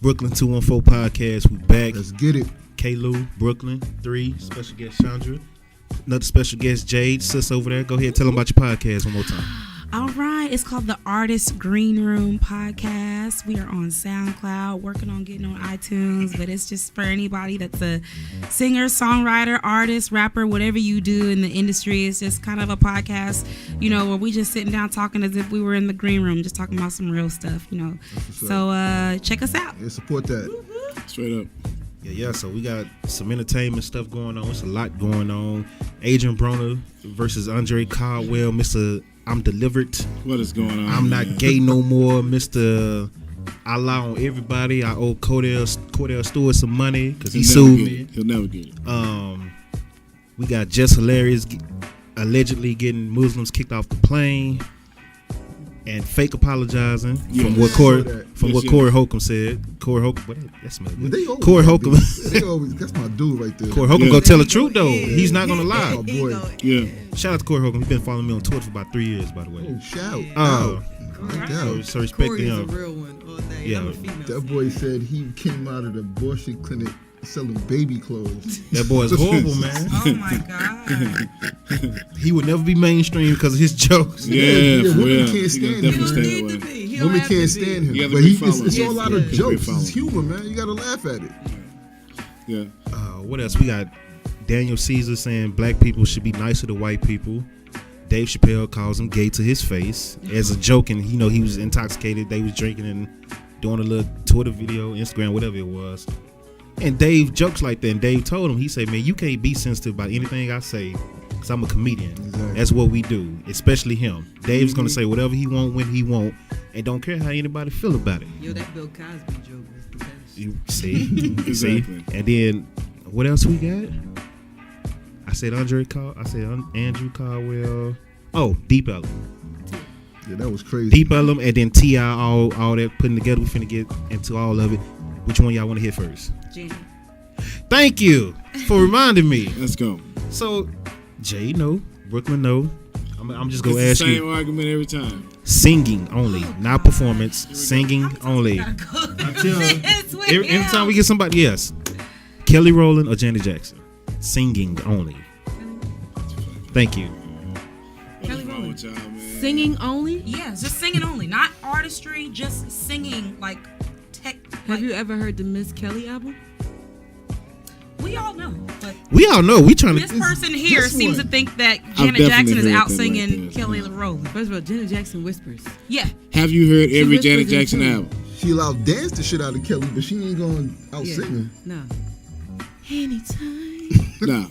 Brooklyn 214 podcast. We back. Let's get it. K-Lou, Brooklyn 3, special guest Chandra, another special guest Jade, sis over there. Go ahead, tell them about your podcast one more time. All right, it's called the Artist Green Room Podcast. We are on SoundCloud, working on getting on iTunes, but it's just for anybody that's a singer, songwriter, artist, rapper, whatever you do in the industry. It's just kind of a podcast, you know, where we just sitting down talking as if we were in the green room, just talking about some real stuff, you know. So check us out. Yeah, support that. Straight up. Yeah, so we got some entertainment stuff going on. It's a lot going on. Adrian Broner versus Andre Caldwell, Mr. I'm Delivered. What is going on? I'm not gay no more, Mr. I lie on everybody. I owe Cordell Stewart some money because he sued me. He'll never get it. We got Jess Hilarious allegedly getting Muslims kicked off the plane and fake apologizing from what Corey Holcomb said. Corey Holcomb, that smells good. Corey Holcomb. That's my dude right there. Corey Holcomb gonna tell the truth though. He's not gonna lie. Oh boy. Yeah. Shout out to Corey Holcomb. He's been following me on Twitter for about 3 years, by the way. Oh, shout. So respect Corey him. is a real one all day. Yeah. I'm a female. That boy said he came out of the abortion clinic selling baby clothes. That boy is horrible, man. Oh my God. He would never be mainstream because of his jokes. Yeah, for women real. can't stand him. Definitely stay that way. Women can't stand him. You gotta But be following. it's all out of Yes, jokes. yeah. It's humor, man. You gotta laugh at it. Yeah. What else? We got Daniel Caesar saying black people should be nicer to white people. Dave Chappelle calls him gay to his face as a joke, and you know he was intoxicated. They was drinking and doing a little Twitter video, Instagram, whatever it was. And Dave jokes like that. And Dave told him, he said, "Man, you can't be sensitive about anything I say, because I'm a comedian. Exactly. That's what we do, especially him. Dave's gonna say whatever he want when he want, and don't care how anybody feel about it." Yo, that Bill Cosby joke was the best. You see, Exactly. see, and then what else we got? I said Andrew Caldwell. Oh, Deep Ellum. Yeah, that was crazy. Deep Ellum, and then T.I. all that putting together. We finna get into all of it. Which one y'all want to hear first? Jenny. Thank you for reminding me. Let's go. So, Jay, no. Brooklyn, no. I'm just gonna It's ask the same you. argument every time. Singing only, not performance. Singing only. Every time we get somebody, yes. Kelly Rowland or Janet Jackson. Singing only. Thank you. What's wrong with y'all, man? Singing only? Yeah, just singing only, not artistry, just singing like tech. Have you ever heard the Miss Kelly album? We all know, but We all know we trying this to. person here this seems one. to think that I've Janet Jackson is definitely heard out that singing right there. Kelly Rowland. First of all, Janet Jackson whispers. Yeah, Have you heard every whispers Janet in Jackson tune. album? She allowed dance the shit out of Kelly, but she ain't going out Yeah. singing. No. Anytime. No.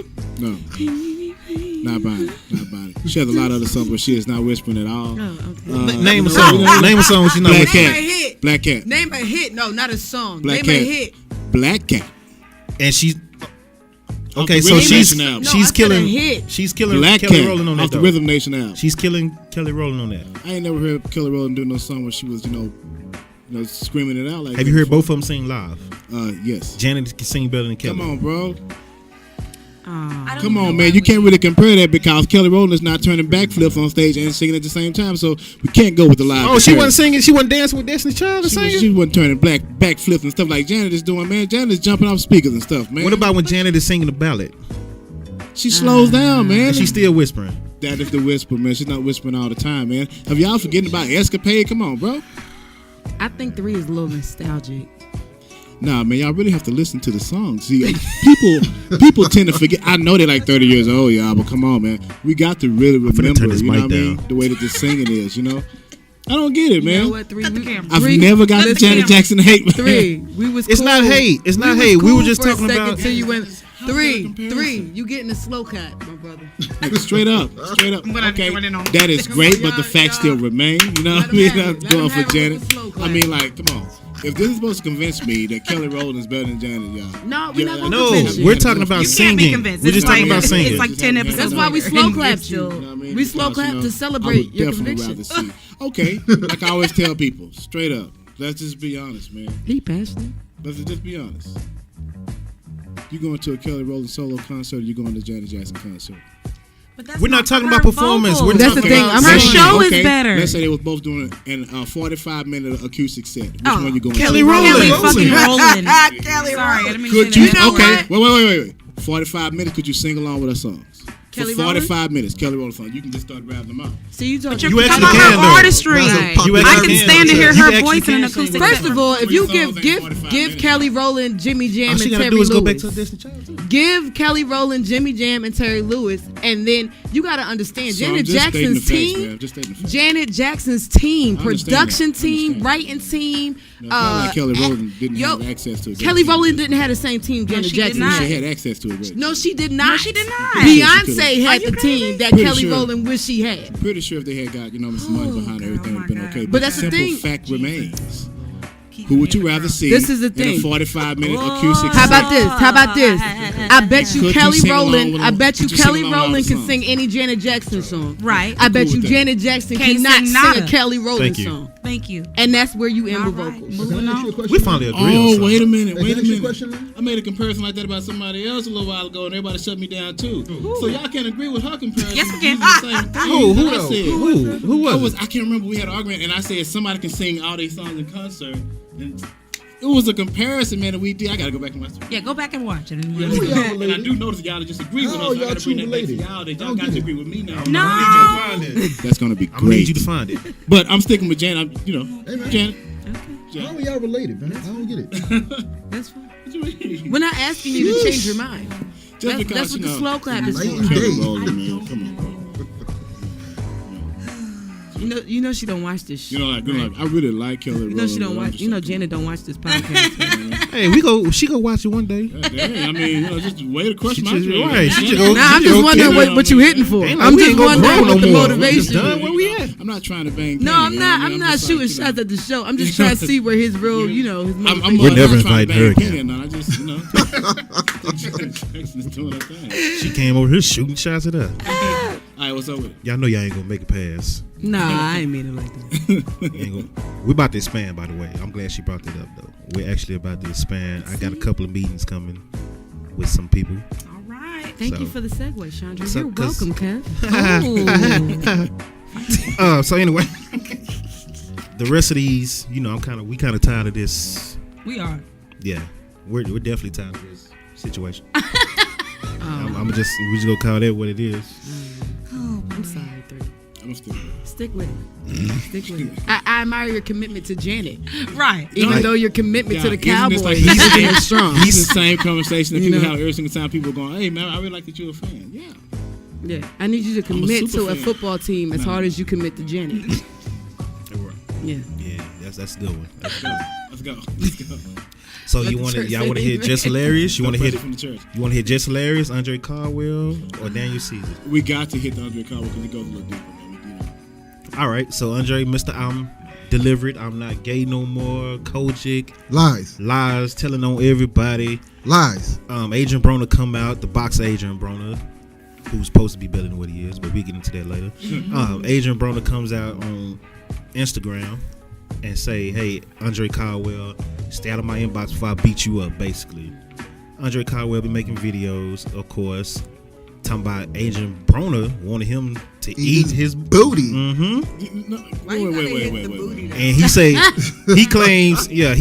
Not buying it. She has a lot of other songs, but she is not whispering at all. Oh, okay. Name a song. Name a song. She's not. Black whispering. Cat. Name a hit. Black Cat. Name a hit. No, not a song. Black Name Cat. a hit. Black Cat. And she's okay. Off the So Rhythm she's Nation album. No, I she's said killing. a hit. She's killing Black Kelly Cat. Rowland on Off that. the though. Rhythm Nation album. She's killing Kelly Rowland on that. I ain't never heard Kelly Rowland do no song where she was, screaming it out like. Have you heard both of them sing live? Yes. Janet can sing better than Kelly. Come on, bro. I don't Come know on, why man. You we- can't really compare that because Kelly Rowland is not turning backflips on stage and singing at the same time, so we can't go with the live. Oh, she comparison. wasn't singing. She wasn't dancing with Destiny's Child. She wasn't turning backflips and stuff like Janet is doing, man. Janet is jumping off speakers and stuff, man. What about when Janet is singing the ballad? She slows down, man. And she's still whispering. That is the whisper, man. She's not whispering all the time, man. Have y'all forgetting about Escapade? Come on, bro. I think 3 is a little nostalgic. Nah, man, y'all really have to listen to the songs. See, people tend to forget. I know they're like 30 years old, y'all, but come on, man. We got to really finna remember, turn this you know mic what I mean? down. The way that the singing is, you know? I don't get it, You man. know what? 3. I've never got the Janet Jackson hate, man. 3. We was It's cool. not hate. It's not was hate. We cool were just for a talking second about. till you went How's that a 3. comparison? You getting a slow cut, my brother. Like, straight up. gonna Okay, join in on that is Come great, on, but the y'all, facts still remain. You know what I Let 'em mean? have it. I'm Let going 'em for have it Janet. with the slow I clap. mean, like, come on. If this is supposed to convince me that Kelly Rowland is better than Janet, y'all. No, we're not gonna No, convince you. we're talking about You singing. can't be convinced. We're It's just talking like- about singing. It's like 10 episodes. That's why we later. slow And clapped you you. You know what I mean? We slow Because, clapped to I celebrate would your definitely convictions. rather see. Okay, like I always tell people, straight up. Let's just be honest, man. He passionate. Let's just be honest. You going to a Kelly Rowland solo concert, or you going to a Janet Jackson concert? But that's We're not talking her about performance. vocals. We're That's the talking thing. about Her saying, show is better. Let's say they was both doing a 45-minute acoustic set. Which Oh, one you going? Kelly to? Rowland. Kelly Rowland. fucking Rowland. Kelly Sorry, I didn't mean Could to you? say that. Okay. Wait. 45 minutes. Could you sing along with her songs? Kelly For 45 Rowland? minutes, Kelly Rowland song. You can just start rapping them out. So you talking? You Talking actually about can, her though. artistry. Right. You I actually can stand to hear You her actually voice in an can acoustic sing. First of all, if you Songs ain't give 45 give minutes. Kelly Rowland, Jimmy Jam, All and she gotta Terry do is go back to Lewis, Destiny Child. give Kelly Rowland, Jimmy Jam, and Terry Lewis, and then you got to understand So Janet I'm just stating the Jackson's facts, team. man. Just stating the facts. Janet Jackson's team, I understand production that. I team, understand. writing team. Now, it's not like Kelly Rowland didn't yo, have access to it. Kelly Rowland didn't have the same team Janet she did Jackson not. had. She had access to it. Right? No, she did not. No, she did not. Beyonce Are had you the crazy? team that Pretty Kelly sure. Rowland wished she had. Pretty sure if they had got, some money behind God, everything, oh would have been my okay. God. But that's the simple thing. fact remains. Keep Who would you it rather from- see This is the in thing. a 45-minute Whoa. acoustic How set? about this? How about this? I bet you Could you Kelly sing along Rowland. with I them? bet you Could you sing Kelly along with all Rowland the can songs? sing any Janet Jackson song. Right. I bet cool you with that. Janet Jackson Can't cannot sing sing nada. a Kelly Rowland Thank you. song. Thank you. And that's where you end All the right. vocals. Can Moving I ask you a on. question? We finally agree on Oh, something. wait a minute. Hey, Wait can I a ask you a minute. question, man? I made a comparison like that about somebody else a little while ago, and everybody shut me down too. So y'all can't agree with her comparison. Yes, we can. Using the same thing Who that I else? said. Who was it? I can't remember. We had an argument, and I said somebody can sing all these songs in concert. And it was a comparison, man, that we did. I gotta go back and watch it. Yeah, go back and watch it. Yeah, Who y'all and I related? do notice y'all just agree with How us. are So I y'all gotta bring that back to related? y'all. That I y'all don't got get to it. agree with me now. No. I need you to find it. That's gonna be I'm gonna need great. you to find it. But I'm sticking with Janet. Hey, man. Janet. How are y'all related, man? I don't get it. That's fine. What you mean? We're not asking you to change your mind. Just That's because, what the slow clap is Night for. and Kelly day. Rowland, man. Come on, bro. You know she don't watch this shit. I really like Kelly Rowland. You know she don't but I'm watch. just You know like, Janet don't watch this podcast. Hey, she go watch it one day. Dang, I mean, just way to crush She my just- dream. right, she Janet. just go- Nah, I'm She just okay wondering now, what you man. hitting for. Ain't like I'm we just ain't gonna wondering grow what no the more. We motivation just done is. where we at. I'm not trying to bang. No, Kenny, I'm you not. know what I I'm mean? not just shooting like, shots at the show. I'm just trying to see where his real, his I'm motivation. We're never not trying to inviting her bang again. Kenny, no, I just, Janet Jackson's doing her thing. She came over here shooting shots at us. All right, what's up with it? Y'all know y'all ain't gonna make it past. Nah, I ain't mean it like that. You ain't gonna- we about to expand, by the way. I'm glad she brought that up, though. We're actually about to expand. I got a couple of meetings coming with some people. All right. Thank you So- for the segue, Chandra. So- You're 'cause- welcome, Kev. So anyway, the rest of these, we kind of tired of this. We are. Yeah, we're definitely tired of this situation. We just gonna call that what it is. I'm sorry, three. I'm still. Stick with it. Stick with it. I admire your commitment to Janet, Right. even Like- though your commitment to the isn't this Cowboys like is he's staying strong. It's the same conversation that You people know? have every single time. People are going, "Hey man, I really like that you're a fan." Yeah. Yeah, I need you to I'm a commit super to a fan. football team as hard as you commit to Janet. Yeah. Yeah, that's a good one. Let's go. Let's go. So Let the y'all want church to say hear amen. Jess Hilarious? You want to No hit pressure from the church. Jess Hilarious, Andre Caldwell, or Daniel Caesar? We got to hit the Andre Caldwell because it goes a little deeper, man. All right, so Andre, Mr. I'm delivered. I'm not gay no more. Kojic, lies, telling on everybody. Lies. Adrian Broner come out, the boxer Adrian Broner, who's supposed to be better than what he is, but we get into that later. Adrian Broner comes out on Instagram and say, "Hey, Andre Caldwell, stay out of my inbox before I beat you up." Basically, Andre Caldwell be making videos, of course, talking about Adrian Broner wanted him to eat his booty. Mm-hmm. No, wait. And he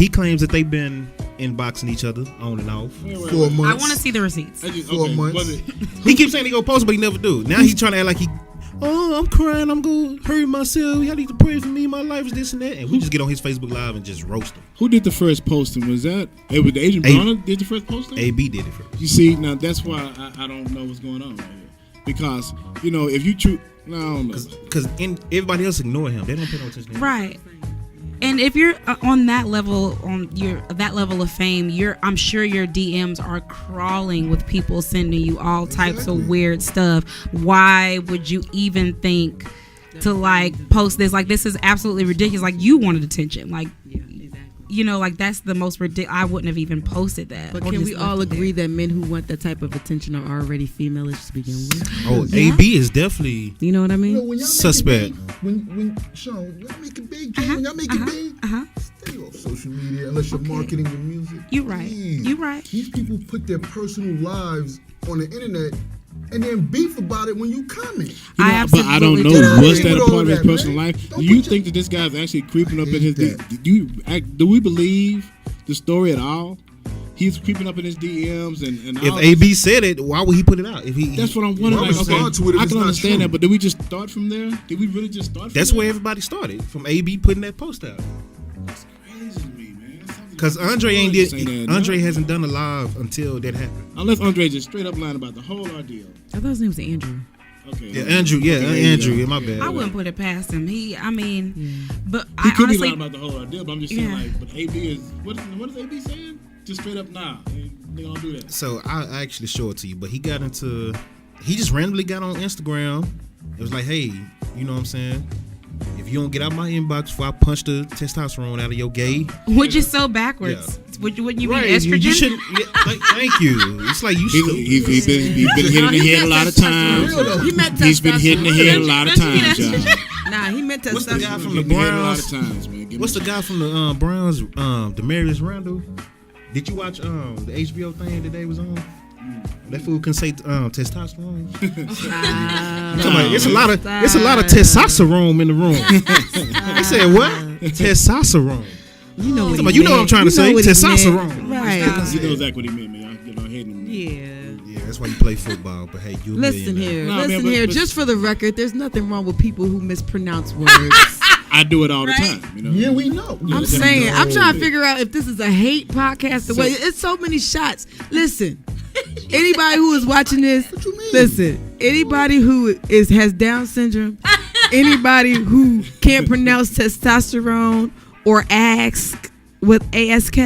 claims that they've been inboxing each other on and off. 4 months. I want to see the receipts. 4 months. Was it? He keeps saying he gonna post, but he never do. Now he's trying to act like I'm crying, I'm gonna hurt myself. Y'all need to pray for me. My life is this and that. And we just get on his Facebook Live and just roast him. Who did the first posting? Was that it? Was Adrian Broner did the first posting? AB did it first. You see, now that's why I don't know what's going on right here. Because if you no, I don't know. Because everybody else ignore him. They don't pay no attention to him. Right. And if you're on that level, that level of fame, I'm sure your DMs are crawling with people sending you all types of weird stuff. Why would you even think to post this? This is absolutely ridiculous. You wanted attention. That's the most ridiculous. I wouldn't have even posted that. But or can just we all left it agree there. that men who want that type of attention are already female-ish to begin with? Oh, Yeah. AB is definitely You know what I mean? When y'all suspect. Make it big, when Sean, y'all make it big, Jay, when y'all make it big, stay off social media unless you're marketing your music. You right. Please. You right. These people put their personal lives on the internet and then beef about it when you comment. But I don't absolutely know. do. Was that With a all part of his that, personal man. life? Don't Do you put think that this guy's actually creeping up in his? hate that. Do we believe the story at all? He's creeping up in his DMs and If all AB said it, why would he put it out? If he, that's what I'm wondering. Why Like, respond to it if I it's can not understand true? that, but did we just start from there? Did we really just start? that's from where there? everybody started, from AB putting that post out. That's crazy to me, man. Because Andre Andre hasn't done a live until that happened. Unless Andre just straight up lying about the whole ordeal. I thought his name was Andrew. Okay. Yeah, Andrew. Yeah, Okay, Andrew. yeah. Yeah, my bad. I wouldn't put it past him. But He I could be honestly, lying about the whole ordeal, but I'm just saying, Yeah. like, but AB is what is AB saying? Just straight up, nah, they don't do that. So I actually show it to you, but he just randomly got on Instagram. It was like, hey, you know what I'm saying? If you don't get out my inbox before I punch the testosterone out of your gay, which is so backwards. Wouldn't you mean estrogen? you shouldn't. Thank you. It's like you should. He's been hitting the head a lot of times. He meant He's been hitting the head a lot of times, y'all. Nah, he meant What's the guy testosterone. from the Hitting the head a lot Browns? of times, man. Give What's me the guy from the Browns? Demarius Randall. Did you watch the HBO thing that they was on? That fool can say testosterone. Come on, it's a lot of testosterone in the room. They said what? Testosterone. You know what Come on, you know what I'm trying to say. Testosterone. Right. You know exactly what he meant, man. Y'all hating him. Yeah. Yeah, that's why you play football. But hey, you a Listen millionaire. here. Nah, man, Listen but- here. but- Just for the record, there's nothing wrong with people who mispronounce words. I do it all the time. You know? Yeah, we know. I'm saying, I'm trying to figure out if this is a hate podcast. The way it's so many shots. Listen, anybody who is watching this, What you mean? listen. Anybody who has Down syndrome, anybody who can't pronounce testosterone or ask with ASK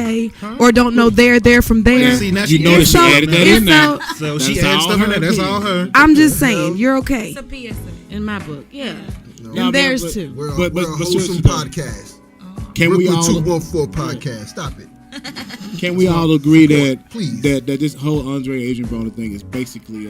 or don't know there from there. See, now You she notice she so- added that in there. So she That's adds all stuff in her there. That's opinion. all her. I'm just saying, you're okay It's a PSA. in my book. Yeah, No, Nah, and theirs but- too. we're a, But- we're but a wholesome seriously, though. podcast. Can we Brooklyn all 214 podcast. Stop it. Can we all agree that Please. that this whole Andre Adrian Broner thing is basically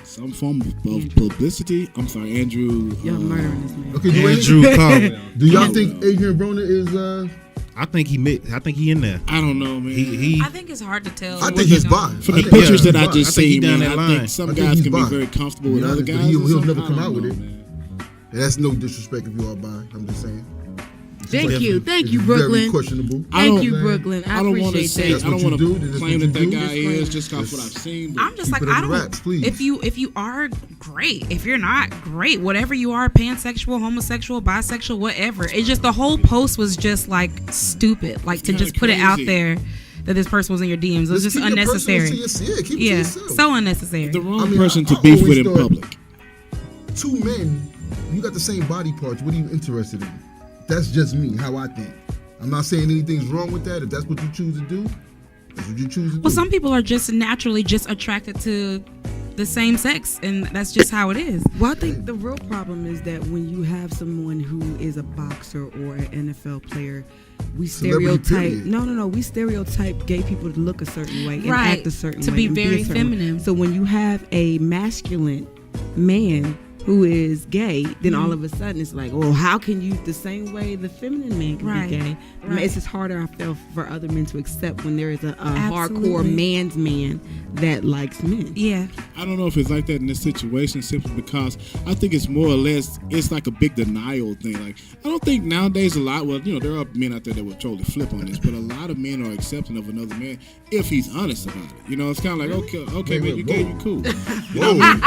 some form of publicity? I'm sorry, Andrew. Y'all murdering this man. Okay, do Andrew Caldwell. Do y'all Caldwell. think Adrian Broner is I think he in there. I don't know, man. He I think it's hard to tell. I think he's bi. From I the think- pictures yeah, that I bi. just I think he seen, down man, that I line. think some I think guys he's can be bi. very comfortable with Yeah, other but guys. he'll or something. never I come don't out with know, it. man. And that's no disrespect if you are bi. I'm just saying. Thank you, It's you, very Brooklyn. questionable. I Thank don't- you, Brooklyn. I I don't want to appreciate say. that. That's I don't what you want do, to that's claim what that you that do. guy is just off what I've seen. But I'm just Keep like, it I under don't. wraps, please. If you are great, if you're not great, whatever you are, pansexual, homosexual, bisexual, whatever. It's just the whole post was just like stupid. Like to kinda just put it out crazy. there that this person was in your DMs. It was just keep your personal unnecessary. to yourself. Keep it to Yeah, yourself. so unnecessary. the wrong I mean, person I to beef always with in thought- public. Two men, you got the same body parts. What are you interested in? That's just me, how I think. I'm not saying anything's wrong with that. If that's what you choose to do, that's what you choose to do. Well, some people are just naturally just attracted to the same sex, and that's just how it is. Well, I think the real problem is that when you have someone who is a boxer or an NFL player, we Celebrity stereotype. period. No. We stereotype gay people to look a certain way and Right. act a certain To way. be and very a certain way. feminine. So when you have a masculine man who is gay, then all of a sudden it's like, oh, how can you the same way the feminine man can Right. be gay? I mean, Right. it's just harder, I feel, for other men to accept when there is a Absolutely. hardcore man's man that likes men. Yeah, I don't know if it's like that in this situation simply because I think it's more or less it's like a big denial thing. Like I don't think nowadays a lot there are men out there that would totally flip on this, but a lot of men are accepting of another man if he's honest about it. It's kind of like okay, man, you gay, you cool. Whoa.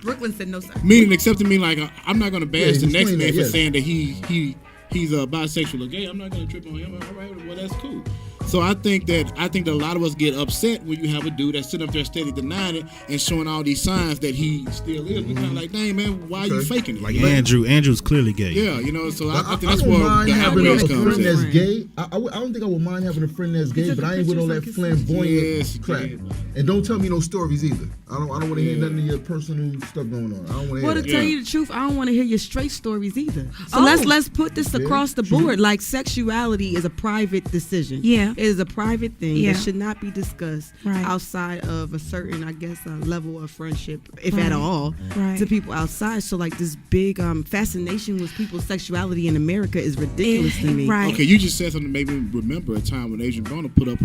Brooklyn said no, sir. Meaning accepting me like I'm not gonna bash the he's next explained man that, for yes. saying that he's bisexual or gay. I'm not gonna trip on him. All right, well that's cool. So I think that a lot of us get upset when you have a dude that's sitting up there steady denying it and showing all these signs that he still is. We're kind of like, dang man, why are you Okay. faking it? like Andrew's clearly gay. Yeah, so I think that's don't where mind the having a outrage comes friend in. that's gay. I don't think I would mind having a friend that's gay, but I ain't with all that flamboyant Yes, crap. yeah. And don't tell me no stories either. I don't want to hear none of your personal stuff going on. I don't want to Well, hear to that. tell you the truth, I don't want to hear your straight stories either. So Oh. let's put this across the board. Like sexuality is a private decision. Yeah. It is a private thing Yeah. that should not be discussed Right. outside of a certain, I guess, level of friendship, if Right. at all, Right. to people outside. So like this big fascination with people's sexuality in America is ridiculous to me. Right. Okay, you just said something that made me remember a time when Adrian Broner put up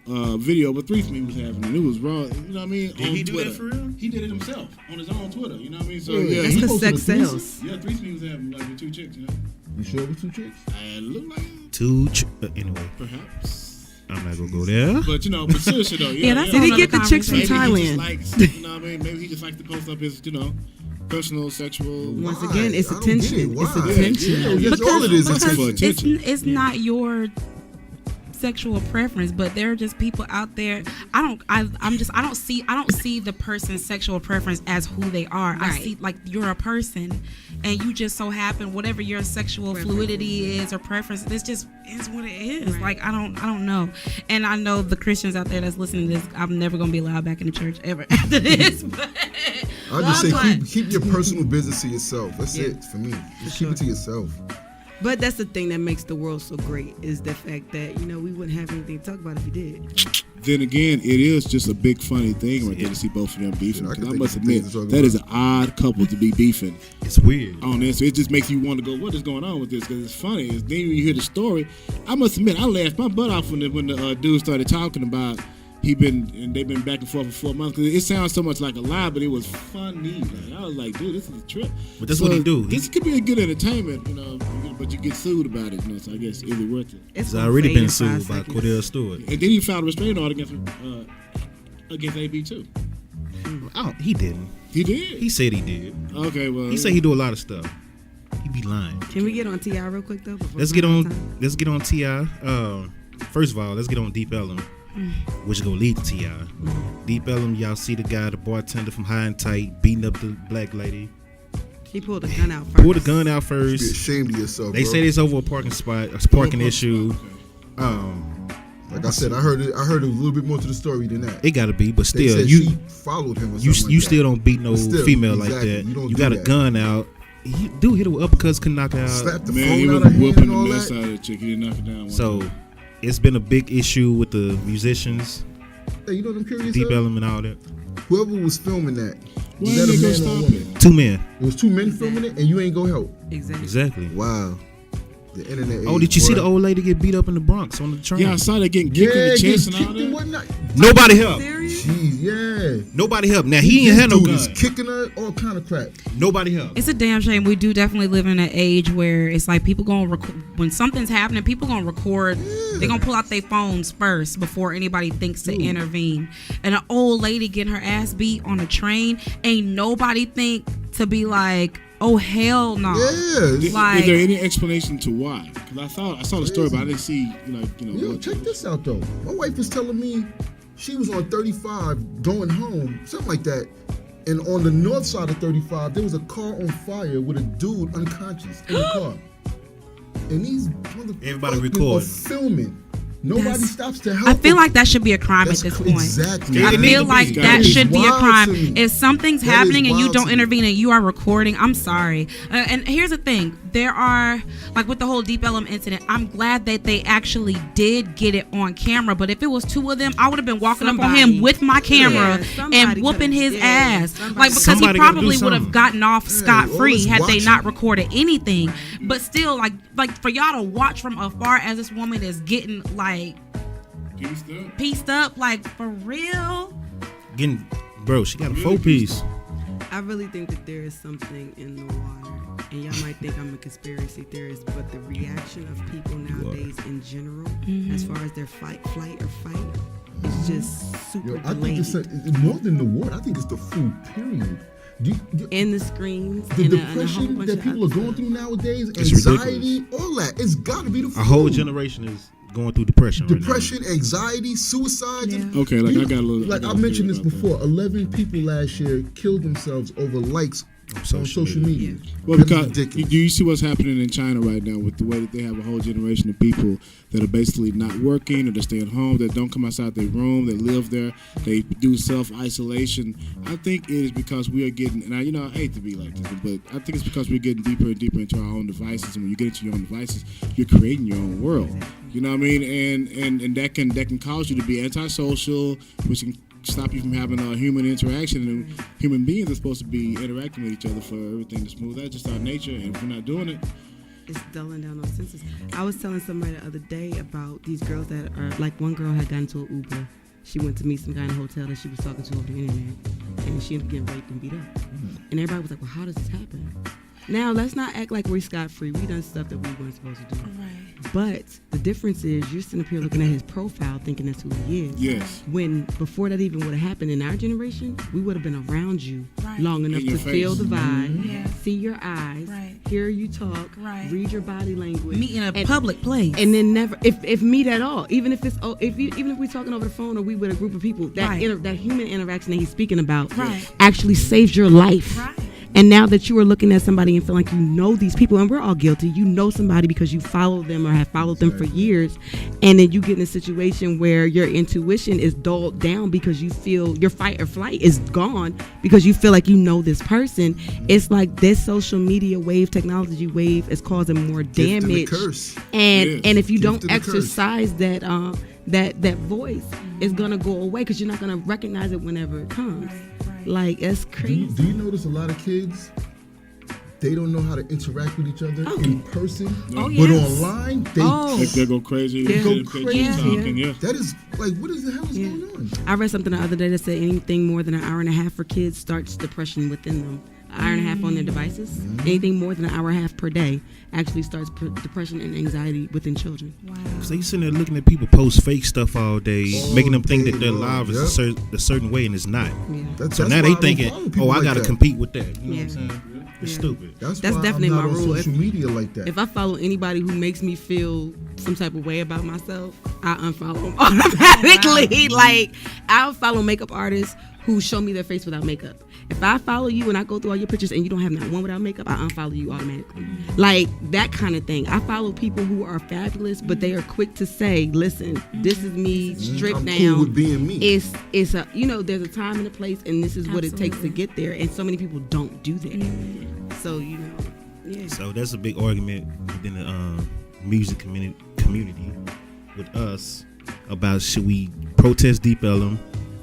video of a threesome he was having, and it was raw. You know what I mean? Did he do Twitter. that for real? He did it himself on his own Twitter. You know what I mean? So Yeah, That's he because posted sex a threesome? sells. yeah, threesome he was having like with 2 chicks. You know, You sure it was 2 chicks? it looked like Two. Anyway, perhaps. I'm not gonna go there. But but seriously though, Yeah, that's Did he another get the chicks from Maybe Thailand? he just likes, you know what I mean? Maybe he just likes to post up his, personal, sexual. Once Why? again, it's I don't get it. attention. It's Why? attention. Yeah, that's all it is. Because Attention. for attention. it's not your sexual preference, but there are just people out there. I don't see the person's sexual preference as who they are. I Right. see like you're a person, and you just so happen whatever your sexual fluidity is or preference. This just is what it is. Right. Like I don't know, and I know the Christians out there that's listening to this. I'm never gonna be allowed back in the church ever after this. But I just say but- keep your personal business to yourself. That's it for me. Just keep it to yourself. But that's the thing that makes the world so great is the fact that, we wouldn't have anything to talk about if you did. Then again, it is just a big funny thing right there to see both of them beefing. Yeah, I Because can I think must of admit, things to talk that about. is an odd couple to be beefing It's weird. on this. It just makes you want to go, what is going on with this? Because it's funny. Then when you hear the story, I must admit, I laughed my butt off when the dude started talking about they've been back and forth for 4 months. Because it sounds so much like a lie, but it was funny. Like, I was like, dude, this is a trip. But that's what he do. This could be a good entertainment, but you get sued about it. So I guess is it worth it? It's He's already gonna been fade in 5 sued by seconds. Cordell Stewart. And then he filed a restraining order against AB too. He didn't. He did. He said he did. Okay, well, He said he do a lot of stuff. He be lying. Can we get on T.I. real quick though? before Let's we get run on. out of time? Let's get on Ti. First of all, let's get on Deep Ellum, which is gonna lead to Ti. Deep Ellum, y'all see the guy, the bartender from High and Tight, beating up the black lady. He pulled the gun out first. Pull the gun out Be first. ashamed of yourself. They bro. say it's over a parking spot, a parking issue. Like I said, I heard a little bit more to the story than that. It gotta be, but They still, said you she followed him or you something you like still that. don't beat no But still, female exactly, like that. you don't You do got a that. gun out. You do hit her with uppercuts, can knock her out. Slap the man, he phone was out of hand whooping and the all mess that. out of the chick. He didn't knock it down. one So time. it's been a big issue with the musicians, Hey, you know what I'm curious Deep of? Ellum and all that. Whoever was filming that, Why was that ain't a they man gonna or a stop woman? it? 2 men. It was 2 men filming it, and you ain't go help. Exactly. Exactly. Wow. The internet. Oh, age, did you see boy. the old lady get beat up in the Bronx on the train? Yeah, I saw that getting kicked in Yeah, the get chest and all kicked and that. whatnot. Nobody helped. Serious? Jeez, yeah. Nobody helped. Now he ain't had no Dude gun. is kicking her, all kind of crap. Nobody helped. It's a damn shame. We do definitely live in an age where it's like people gonna when something's happening, people gonna record. They're gonna pull out their phones first before anybody thinks to intervene. And an old lady getting her ass beat on a train, ain't nobody think to be like, oh hell no. Yeah. Like- Is there any explanation to why? Because I saw the story, but I didn't see Yo, what- check this out though. My wife was telling me she was on 35 going home, something like that. And on the north side of 35, there was a car on fire with a dude unconscious in the car. And these Everybody motherfuckers are recording. filming. Nobody That's- stops to help. I feel them. like that should be a crime That's at this cr- point. Exactly. Yeah, I it need feel to be. like That that is should be a wild crime. to me. If something's That is happening and you wild don't to me. intervene and you are recording, I'm sorry. And here's the thing: there are like with the whole Deep Ellum incident. I'm glad that they actually did get it on camera. But if it was 2 of them, I would have been walking up on Somebody. him with my camera Yeah, somebody and whooping could've- his yeah, ass, somebody- like because Somebody he gotta do probably would have something. gotten off scot free always had they watching. not recorded anything. But still, like for y'all to watch from afar as this woman is getting like pieced up, like for real. Getting, bro, she got a 4-piece. I really think that there is something in the water, and y'all might think I'm a conspiracy theorist, but the reaction of people nowadays in general, as far as their flight or fight, is just super Yo, I think delayed. it's more than the water. I think it's the food, period. And the screens, The and a whole depression bunch that of people are other going stuff. through nowadays, It's anxiety, all that. It's got to be the food. A whole generation is going through depression. Depression, anxiety, suicide. Yeah. Okay, like I got a little. Like I I got a mentioned this theory about before, 11 people last year killed themselves over likes on social media. that. Well, That's because ridiculous. do you see what's happening in China right now with the way that they have a whole generation of people that are basically not working or they're staying home, that don't come outside their room, that live there, they do self-isolation. I think it is because we are getting, and I hate to be like this, but I think it's because we're getting deeper and deeper into our own devices, and when you get into your own devices, you're creating your own world. You know what I mean? And that can cause you to be antisocial, which can stop you from having a human interaction. And human beings are supposed to be interacting with each other for everything to smooth. That's just our nature, and if we're not doing it, it's dulling down those senses. I was telling somebody the other day about these girls that are like, one girl had gotten into an Uber. She went to meet some guy in a hotel that she was talking to over the internet, and she ended up getting raped and beat up. And everybody was like, well, how does this happen? Now, let's not act like we're scot-free. We done stuff that we weren't supposed to do. Right. But the difference is you're sitting up here looking at his profile thinking that's who he is. Yes. When before that even would have happened in our generation, we would have been around you Right. long enough In your to feel face. the vibe, Yeah. see your eyes, Right. hear you talk, Right. read your body language. Meet in a and- public place. and then never, if meet at all, even if it's, even if we're talking over the phone or we with a group of people, that Right. that human interaction that he's speaking about Right. actually saves your life. Right. And now that you are looking at somebody and feel like you know these people, and we're all guilty, you know somebody because you follow them or have followed them for years, and then you get in a situation where your intuition is dulled down because you feel your fight or flight is gone because you feel like you know this person. It's like this social media wave, technology wave is causing more Gift and a damage. curse. And Yes. and if you Gift don't and a curse. exercise that that voice, it's gonna go away because you're not gonna recognize it whenever it comes. Right. Like it's crazy. Do you notice a lot of kids? They don't know how to interact with each other in person, Oh, but yes. online they. Oh. Like they go crazy. Yeah. Go Go crazy. crazy. Talking, yeah. That is like, what is the hell is Yeah. going on? I read something the other day that said anything more than an hour and a half for kids starts depression within them. An hour and a half on their devices. Anything more than an hour and a half per day actually starts depression and anxiety within children. Wow. So you sitting there looking at people post fake stuff all day, making them think that their All day life is long, a certain way, and it's not. Yeah. That's So why now I they don't thinking, follow people oh, I like gotta that. compete with that. You know Yeah. what I'm saying? It's Yeah. stupid. That's That's why definitely I'm not my on rule. social media like that. If I follow anybody who makes me feel some type of way about myself, I unfollow them automatically. Like, I'll follow makeup artists who show me their face without makeup. If I follow you and I go through all your pictures and you don't have not one without makeup, I unfollow you automatically. Like, that kind of thing. I follow people who are fabulous, but they are quick to say, listen, this is me, stripped I'm down. cool with being me. It's a, you know, there's a time and a place, and this is what it takes to Absolutely. get there. And so many people don't do that. So, you know, yeah. So that's a big argument within the music community with us about should we protest Deep Ellum?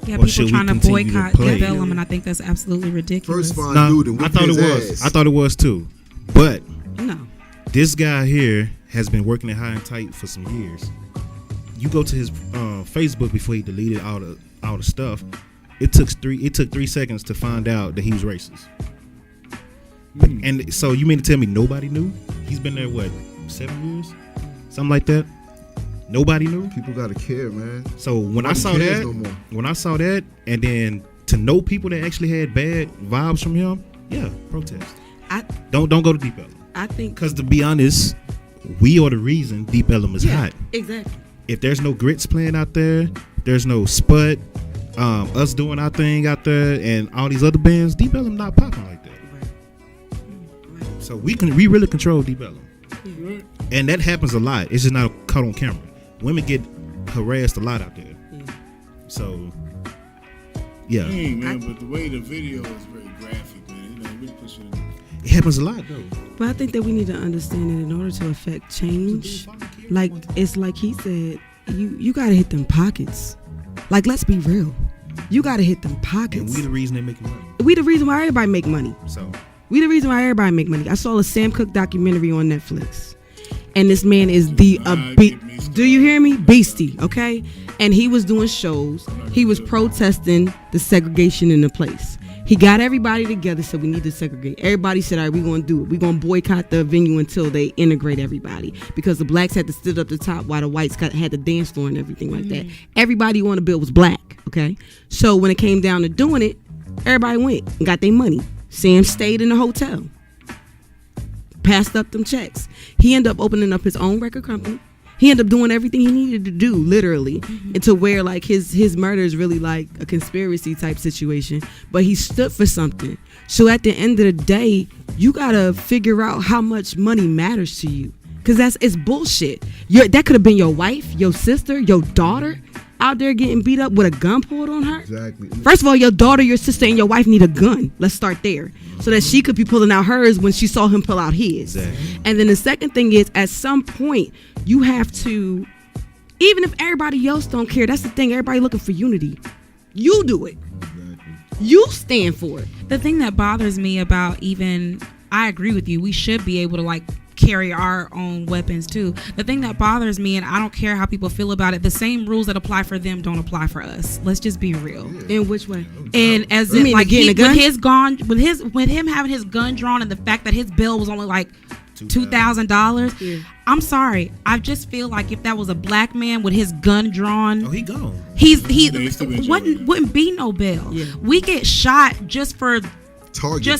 Yeah, Or people should we trying to continue to boycott play? Deep Ellum, and I think that's absolutely ridiculous. First find Nah, dude and I whip thought it his was. ass. I thought it was too. But No. this guy here has been working at High and Tight for some years. You go to his Facebook before he deleted all the stuff. It took 3 seconds to find out that he was racist. And so you mean to tell me nobody knew? He's been there what, 7 years, something like that. Nobody knew. People gotta care, man. So when I Nobody saw cares that, no more. and then to know people that actually had bad vibes from him, yeah, protest. I Don't go to Deep Ellum. I think Because to be honest, we are the reason Deep Ellum is hot. exactly. If there's no grits playing out there, there's no Spud, us doing our thing out there, and all these other bands, Deep Ellum not popping like that. So we really control Deep Ellum, and that happens a lot. It's just not caught on camera. Women get harassed a lot out there. Yeah. So yeah, Dang, man, but the way the video is very graphic, man. You know, really pushing. it happens a lot though. But I think that we need to understand that in order to affect change, like it's like he said, you gotta hit them pockets. Like, let's be real. You gotta hit them And pockets. we the reason they're making money. We the reason why everybody make money. So We the reason why everybody make money. I saw a Sam Cooke documentary on Netflix, and this man is the do you hear me? Beastie, okay? And he was doing shows. He was protesting the segregation in the place. He got everybody together, said we need to segregate. Everybody said, all right, we're going to do it. We're going to boycott the venue until they integrate everybody, because the blacks had to sit up the top while the whites had the dance floor and everything like that. Everybody on the bill was black, okay? So when it came down to doing it, everybody went and got their money. Sam stayed in the hotel, passed up them checks. He ended up opening up his own record company. He ended up doing everything he needed to do, literally, and to where like his murder is really like a conspiracy type situation. But he stood for something. So at the end of the day, you gotta figure out how much money matters to you, because it's bullshit. That could have been your wife, your sister, your daughter out there getting beat up with a gun pulled on her. Exactly. First of all, your daughter, your sister, and your wife need a gun. Let's start there, so that she could be pulling out hers when she saw him pull out his. Exactly. And then the second thing is, at some point, you have to, even if everybody else don't care, that's the thing, everybody looking for unity. You do it. You stand for it. The thing that bothers me about I agree with you, we should be able to like carry our own weapons too. The thing that bothers me, and I don't care how people feel about it, the same rules that apply for them don't apply for us. Let's just be real. In which way? And as in, like, with him having his gun drawn, and the fact that his bill was only like $2,000. Yeah. I'm sorry. I just feel like if that was a black man with his gun drawn, he gone. He wouldn't wouldn't be no bail. Yeah. We get shot just for target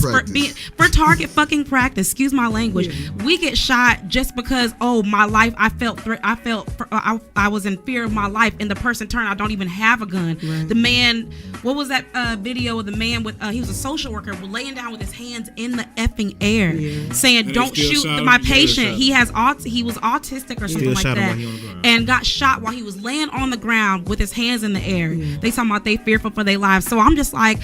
fucking practice. Excuse my language. Yeah. We get shot just because my life. I was in fear of my life, and the person turned. I don't even have a gun. Right. The man. What was that video of the man with? He was a social worker, laying down with his hands in the effing air, saying, And "Don't shoot my patient. He was autistic or something like that, and got shot while he was laying on the ground with his hands in the air." Yeah. They talking about they fearful for their lives. So I'm just like.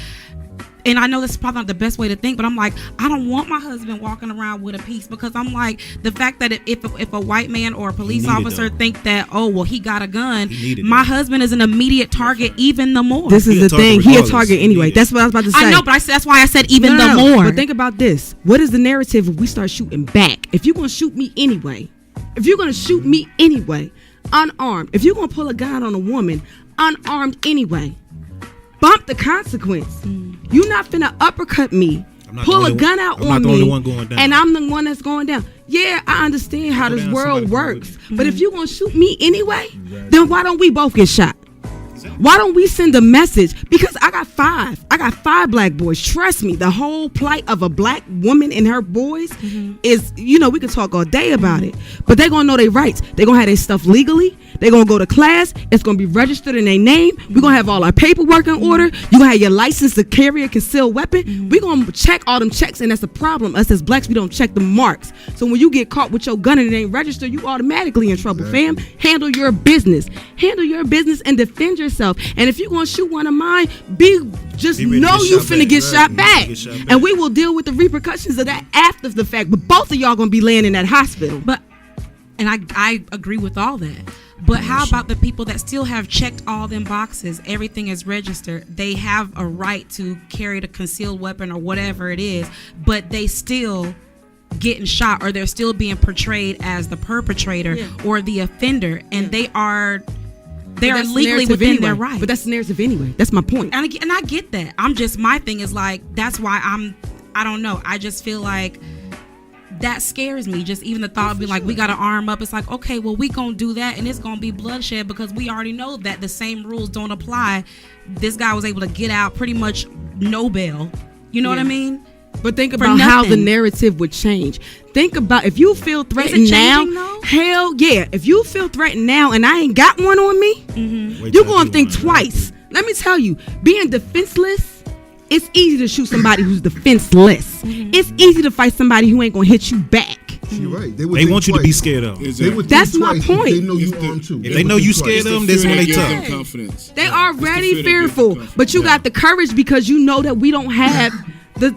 And I know this is probably not the best way to think, but I'm like, I don't want my husband walking around with a piece, because I'm like, the fact that if a white man or a police officer think that, he got a gun, my husband is an immediate target even the more. This is the thing. He a target anyway. That's what I was about to say. I know, but that's why I said even the more. But think about this. What is the narrative if we start shooting back? If you're going to shoot me anyway, unarmed, if you're going to pull a gun on a woman, unarmed anyway, bump the consequence. You're not finna uppercut me, pull a gun out on me, and I'm the one that's going down. Yeah, I understand how this world works, but if you're gonna shoot me anyway, then why don't we both get shot? Why don't we send a message? Because I got five black boys. Trust me, the whole plight of a black woman and her boys is, we can talk all day about it, but they're gonna know their rights. They're gonna have their stuff legally. They're gonna go to class. It's gonna be registered in their name. We're gonna have all our paperwork in order. You're gonna have your license to carry a concealed weapon. We're gonna check all them checks, and that's a problem. Us as blacks, we don't check the marks. So when you get caught with your gun and it ain't registered, you automatically in trouble, fam. Handle your business and defend yourself. And if you're gonna shoot one of mine, know you finna get shot back. And we will deal with the repercussions of that after the fact. But both of y'all gonna be laying in that hospital. And I agree with all that. But how about the people that still have checked all them boxes? Everything is registered. They have a right to carry the concealed weapon or whatever it is, but they still getting shot, or they're still being portrayed as the perpetrator or the offender, and they are legally within their right. But that's the narrative anyway. That's my point. And I get that. My thing is like, that's why I don't know. I just feel like that scares me. Just even the thought of being like, we got to arm up. It's like, okay, well, we gonna do that, and it's gonna be bloodshed, because we already know that the same rules don't apply. This guy was able to get out pretty much no bail. You know what I mean? But think about how the narrative would change. Think about if you feel threatened now. Hell yeah. If you feel threatened now and I ain't got one on me, you're going to think twice. Let me tell you, being defenseless, it's easy to shoot somebody who's defenseless. It's easy to fight somebody who ain't going to hit you back. You're right. They want you to be scared of them. That's my point. They know you armed too. If they know you scared of them, that's when they tough. Confidence. They already fearful, but you got the courage because you know that we don't have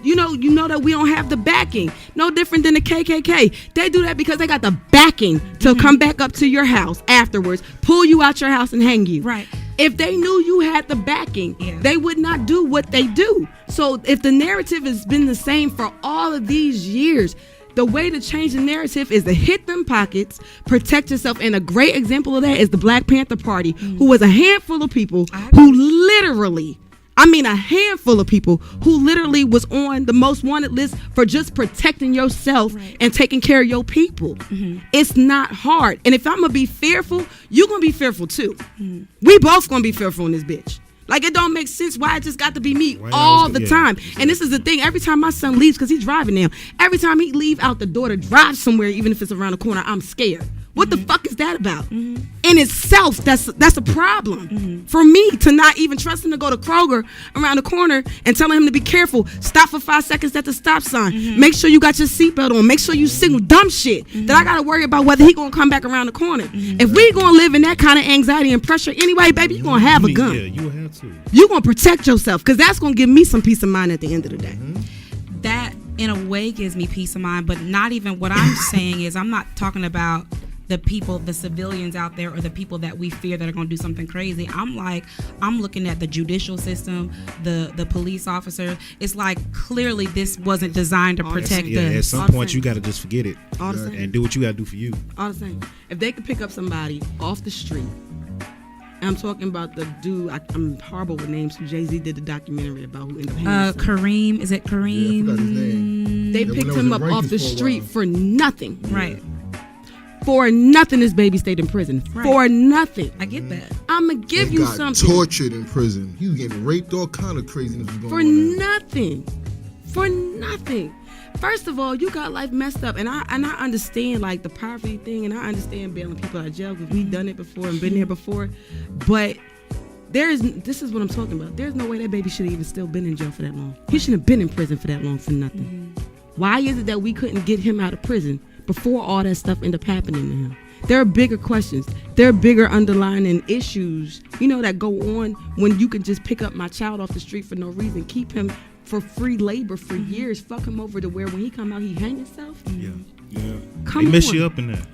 you know that we don't have the backing. No different than the KKK. They do that because they got the backing to come back up to your house afterwards, pull you out your house and hang you. Right. If they knew you had the backing, they would not do what they do. So if the narrative has been the same for all of these years, the way to change the narrative is to hit them pockets, protect yourself. And a great example of that is the Black Panther Party, who was a handful of people who literally, a handful of people who literally was on the most wanted list for just protecting yourself and taking care of your people. It's not hard. And if I'm going to be fearful, you're going to be fearful too. We both going to be fearful in this bitch. Like, it don't make sense why it just got to be me all the time. And this is the thing. Every time my son leaves, because he's driving now, every time he leave out the door to drive somewhere, even if it's around the corner, I'm scared. What the fuck is that about? In itself, that's a problem for me, to not even trust him to go to Kroger around the corner and telling him to be careful. Stop for 5 seconds at the stop sign. Make sure you got your seatbelt on. Make sure you signal. Dumb shit that I gotta worry about whether he gonna come back around the corner. If we gonna live in that kind of anxiety and pressure anyway, baby, you gonna have a gun. Yeah, you have to. You gonna protect yourself, because that's gonna give me some peace of mind at the end of the day. That in a way gives me peace of mind, but not even what I'm saying is, I'm not talking about the people, the civilians out there, or the people that we fear that are going to do something crazy. I'm looking at the judicial system, the police officers. It's like clearly this wasn't designed to protect us. At some point you got to just forget it and do what you got to do for you. All the same. If they could pick up somebody off the street, and I'm talking about the dude, I'm horrible with names, who Jay-Z did the documentary about, who ended up hanging himself. Kareem, is it Kareem? Yeah, I forgot his name. They picked him up off the street for nothing. Right. For nothing, this baby stayed in prison. Right. For nothing. I get that. I'm going to give He you got something. tortured in prison. He was getting raped, all kind of craziness was going For on. nothing. For nothing. First of all, you got life messed up, and I understand like the poverty thing, and I understand bailing people out of jail because we've done it before and been there before. But this is what I'm talking about. There's no way that baby should have even still been in jail for that long. He shouldn't have been in prison for that long for nothing. Why is it that we couldn't get him out of prison before all that stuff ended up happening to him? There are bigger questions. There are bigger underlying issues, that go on when you can just pick up my child off the street for no reason, keep him for free labor for years, fuck him over to where when he come out he hang himself. Yeah. Come They mess on. you up in that.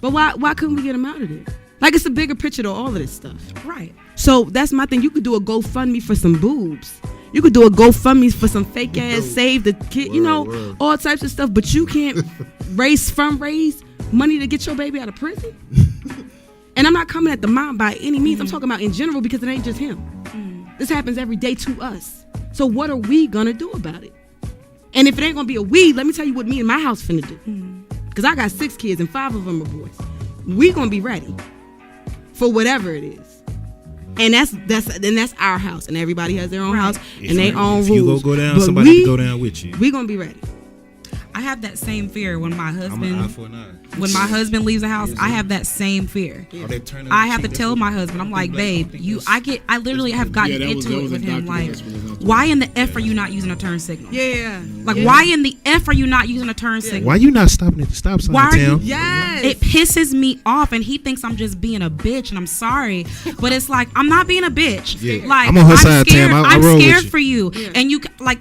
But why couldn't we get him out of there? Like, it's a bigger picture to all of this stuff. Right. So that's my thing. You could do a GoFundMe for some boobs. You could do a GoFundMe for some fake ass save the kid, Word. all types of stuff. But you can't fundraise money to get your baby out of prison. And I'm not coming at the mom by any means. I'm talking about in general because it ain't just him. This happens every day to us. So what are we gonna do about it? And if it ain't gonna be a we, let me tell you what me and my house finna do. Because I got 6 kids and 5 of them are boys. We gonna be ready for whatever it is. And that's our house, and everybody has their own house and their own rules. If you go down, But somebody can go down with you. We gonna be ready. I have that same fear when my I'm an husband eye for an eye. when my husband leaves the house. I have that same fear. Oh, they turn I the have to cheek, tell that's my what- husband, I'm I like, think babe, that's- I literally have gotten that was into it a with him. Like, documentary. why in the F are you not using a turn signal? Yeah. Like, why in the F are you not using a turn signal? Why you not stopping at the stop sign, Why are you- Tim? Yes. It pisses me off, and he thinks I'm just being a bitch, and I'm sorry, but it's like I'm not being a bitch. Yeah. Like, I'm on her side, scared. Tam. I I'm roll with scared you. for you, and you like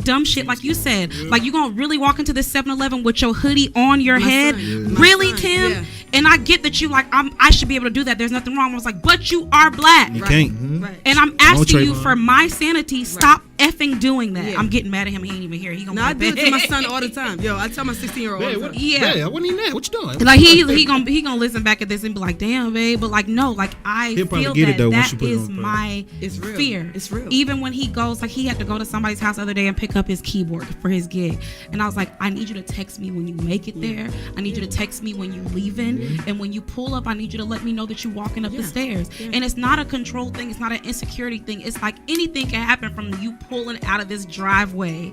dumb shit, like you said. Like, you gonna really walk into the 7-Eleven with your hoodie on your head? son. My Really, son, Tim? yeah. And I get that you like I should be able to do that. There's nothing wrong. I was like, but you are black. You can't. Right. And I'm asking you Trayvon. for my sanity. Stop effing doing that. Yeah. I'm getting mad at him. He ain't even here. He gonna No, I be do it to my son all the time. Yo, I tell my 16-year-old all the time. Yeah. I wasn't even there. What you doing? Like he gonna listen back at this and be like, damn, babe. But like, no, like I He'll probably feel get it, that though, once that you put it is on paper. my It's real. fear. It's real. Even when he goes, like he had to go to somebody's house the other day and pick up his keyboard for his gig, and I was like, I need you to text me when you make it there. I need you to text me when you leaving, and when you pull up, I need you to let me know that you're walking up the stairs. And it's not a control thing. It's not an insecurity thing. It's like anything can happen from you pulling out of this driveway,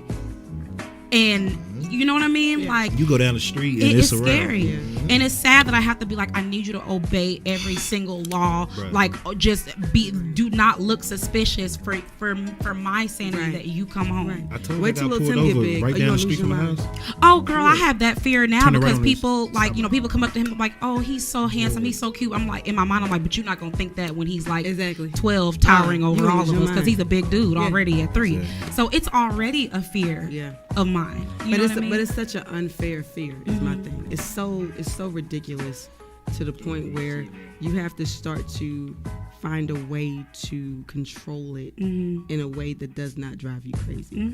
and you know what I mean, like. You go down the street and It's it's around. scary, and it's sad that I have to be like, I need you to obey every single law. Right. Like, do not look suspicious for my sanity Right. that you come home. Right. I told Wait you I till got little pulled Tim get over big. right Or you down gonna the street lose from my your house. mind. Oh, girl, I have that fear now Turn around because and people people come up to him like, oh, he's so handsome, he's so cute. I'm like, in my mind, I'm like, but you're not gonna think that when he's like Exactly. 12, towering You over lose all of your us, because mind. he's a big dude Yeah. already at 3. Exactly. So it's already a fear Yeah. of mine. You know But what I mean? it's such an unfair fear is my thing. It's so ridiculous to the point where you have to start to find a way to control it in a way that does not drive you crazy.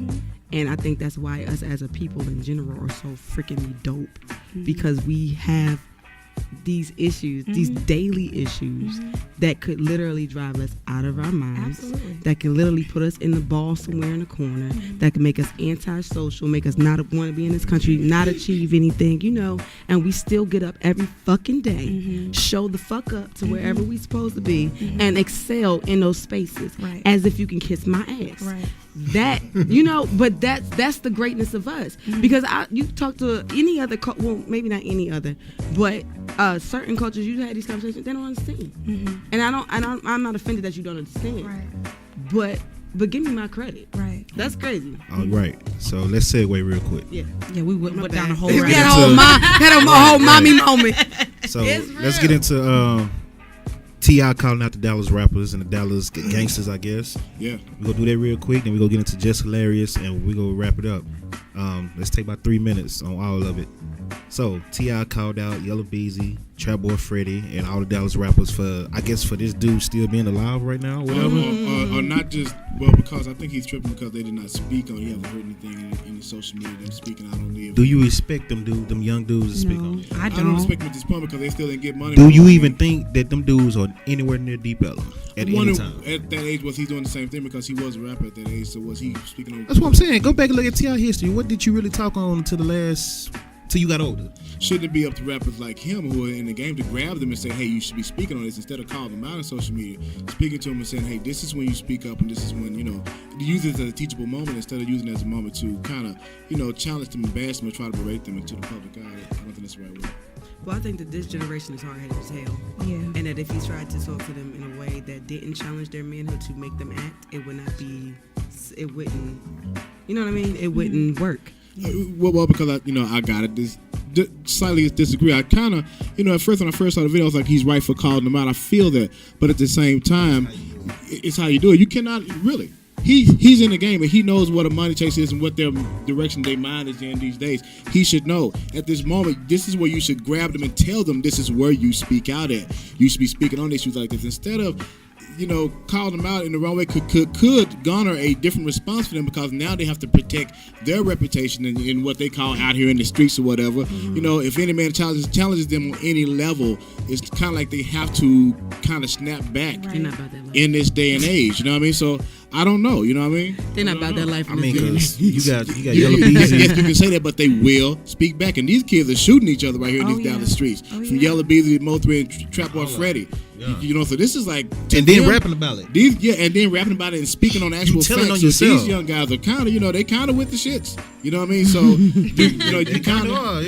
And I think that's why us as a people in general are so freaking dope, because we have these issues, these daily issues that could literally drive us out of our minds, Absolutely. that can literally put us in the ball somewhere in the corner, that can make us antisocial, make us not want to be in this country, not achieve anything, and we still get up every fucking day, show the fuck up to wherever we supposed to be, and excel in those spaces, Right. as if you can kiss my ass. Right. That but that's the greatness of us, because you talk to any other well, maybe not any other, but certain cultures, you had these conversations, they don't understand, and I'm not offended that you don't understand, Right. but give me my credit. Right. That's crazy. All right. So let's segue real quick. Yeah. Yeah, we went My down bad. a whole Had rabbit a hole. whole mommy moment. So It's let's real. get into T.I. calling out the Dallas rappers and the Dallas gangsters, I guess. Yeah. We're going to do that real quick, then we're going to get into Jess Hilarious, and we're going to wrap it up. Let's take about 3 minutes on all of it. So T.I. called out Yellow Beezy, Trap Boy Freddy, and all the Dallas rappers for, I guess, for this dude still being alive right now, or whatever. Or not just, well, because I think he's tripping because they did not speak on. He hasn't heard anything in the social media. Them speaking out on live. Do you respect them young dudes to speak on? I I don't don't. respect them at this point because they still didn't get money. Do you even think that them dudes are anywhere near Deep Ellum at any time? At that age, was he doing the same thing because he was a rapper at that age? So was he speaking on? That's what I'm saying. Go back and look at T.I. history. What did you really talk on till you got older? Shouldn't it be up to rappers like him who are in the game to grab them and say, hey, you should be speaking on this instead of calling them out on social media, speaking to them and saying, hey, this is when you speak up and this is when, use it as a teachable moment instead of using it as a moment to kind of, challenge them, embarrass them, or try to berate them into the public eye. I don't think that's the right way. Well, I think that this generation is hard-headed as hell. Yeah. And that if he tried to talk to them in a way that didn't challenge their manhood to make them act, it wouldn't, you know what I mean? It wouldn't work. Well, because I got it. Slightly disagree. I kind of, at first when I first saw the video, I was like, he's right for calling them out. I feel that, but at the same time, it's how you do it. You cannot really. He's in the game and he knows what a money chase is and what their direction their mind is in these days. He should know at this moment. This is where you should grab them and tell them this is where you speak out at. You should be speaking on issues like this instead of, calling them out in the wrong way could garner a different response for them because now they have to protect their reputation in what they call out here in the streets or whatever. Mm-hmm. If any man challenges them on any level, it's kind of like they have to kind of snap back in this day and age. You know what I mean? So I don't know. You know what I mean? They're not about that life. I mean, because you got Yellow Beezy. Yes, you can say that, but they will speak back. And these kids are shooting each other right here in these Dallas streets. From Yellow Beezy, Mo3, and Trap Boy Freddy. Yeah. So this is like, and then rapping about it. And then rapping about it and speaking on actual facts. On yourself. These young guys are kind of, they kind of with the shits. You know what I mean? So you kind of,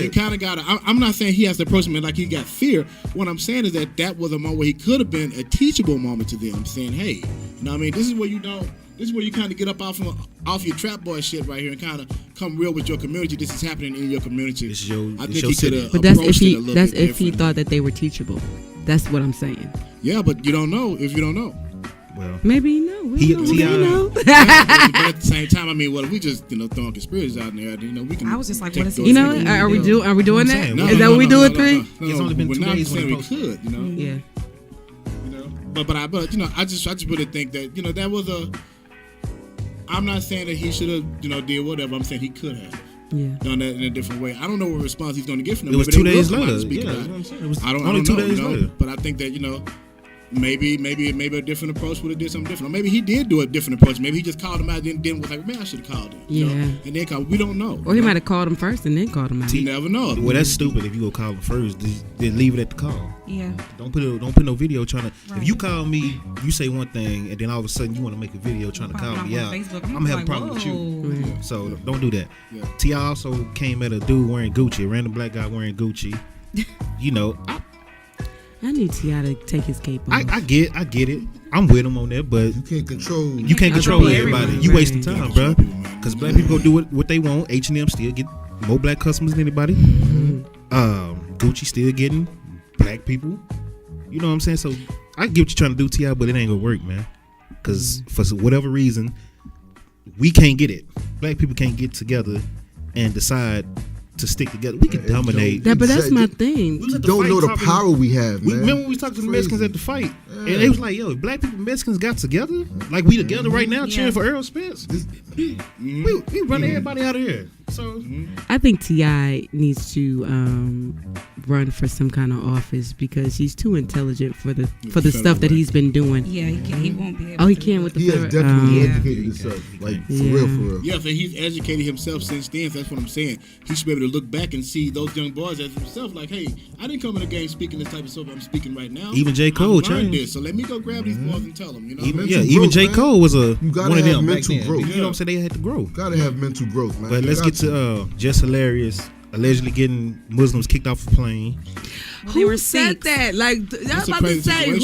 you kind of got to. I'm not saying he has to approach them like he got fear. What I'm saying is that was a moment where he could have been a teachable moment to them, saying, hey, you know what I mean? This is where you don't. This is where you kind of get up off your trap boy shit right here and kind of come real with your community. This is happening in your community. I think he could have. But that's if he thought that they were teachable. That's what I'm saying. Yeah, but you don't know if you don't know. Well, maybe no. We know. But at the same time, I mean, if we just throwing conspiracies out there, we can. I was just like, what is he? Are we doing that? No, is that what we do with three? It's only been 2 days when we could. Yeah. But I just really think that that was a. I'm not saying that he should have did whatever. I'm saying he could have. Yeah. Done that in a different way. I don't know what response he's going to get from them. It was 2 days later. It was only 2 days later. But I think that maybe a different approach would have did something different. Or maybe he did do a different approach. Maybe he just called him out and then was like, man, I should have called him. And then called. We don't know. Or he might have called him first and then called him out. You never know. Well, that's stupid. If you go call him first, then leave it at the call. Yeah. Don't put no video trying to. Right. If you call me, you say one thing, and then all of a sudden you want to make a video trying to call me out. Facebook, I'm gonna have a problem with you. Right. So don't do that. Yeah. T.I. also came at a dude wearing Gucci, a random black guy wearing Gucci. I need T.I. to take his cape off. I get it. I'm with him on that, but you can't control everybody. You wasting time, bro. Because black people go do what they want. H&M still get more black customers than anybody. Gucci still getting black people. You know what I'm saying? So I get what you're trying to do, T.I., but it ain't gonna work, man. Because for whatever reason, we can't get it. Black people can't get together and decide to stick together. We can dominate. But that's my thing. You don't know the power we have, man. Remember when we talked to the Mexicans at the fight? Yeah. And they was like, yo, black people and Mexicans got together? Like we together right now cheering for Errol Spence? We run everybody out of here. So I think T.I. needs to run for some kind of office because he's too intelligent for the stuff that he's been doing. Yeah, he won't be able to. He can with the He has definitely educated himself. Like, for real. Yeah, so he's educated himself since then. So that's what I'm saying. He should be able to look back and see those young boys as himself. Like, hey, I didn't come in the game speaking this type of stuff I'm speaking right now. Even J. Cole learned this, so let me go grab these boys and tell them. Even J. Cole was one of them back then. Growth. You know what I'm saying? They had to grow. Gotta have mental growth, man. But let's get to Jess Hilarious allegedly getting Muslims kicked off a plane. Who said that? Like, I was about to say,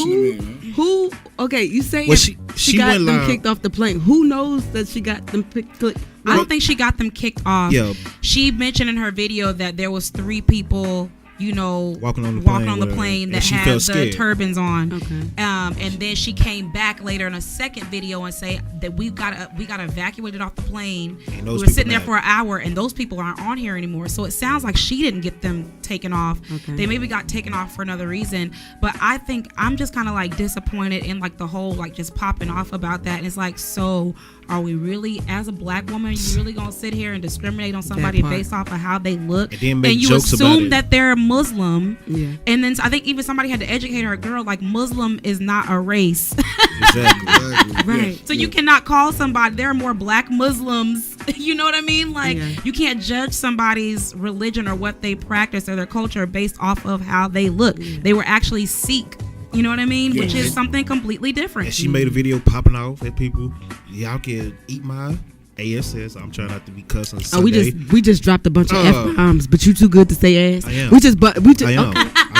who? Okay, you saying she got them kicked off the plane. Who knows that she got them picked? I don't think she got them kicked off. Yeah. She mentioned in her video that there was 3 people, walking on the plane that she had felt the scared. turbans on. Okay. And then she came back later in a second video and say that we got evacuated off the plane. And We those were people sitting there mad. for an hour, and those people aren't on here anymore. So it sounds like she didn't get them taken off. Okay. They maybe got taken off for another reason. But I think I'm just kind of like disappointed in like the whole like just popping off about that. And it's like, so are we really, as a black woman, you really gonna sit here and discriminate on somebody part. based off of how they look? And then make you jokes about assume it. that they're Muslim. Yeah. And then I think even somebody had to educate her, girl, like Muslim is not a race. Exactly. Right. So you cannot call somebody, there are more black Muslims, you know what I mean? Like, Yeah. you can't judge somebody's religion or what they practice or their culture based off of how they look. They were actually Sikh, you know what I mean? Which is something completely different. And she made a video popping off at people. Y'all can eat my ASS. I'm trying not to be cussing. Oh, Sunday. we just dropped a bunch of F-bombs, but you too good to say ass. I am. We just I am. okay. I am.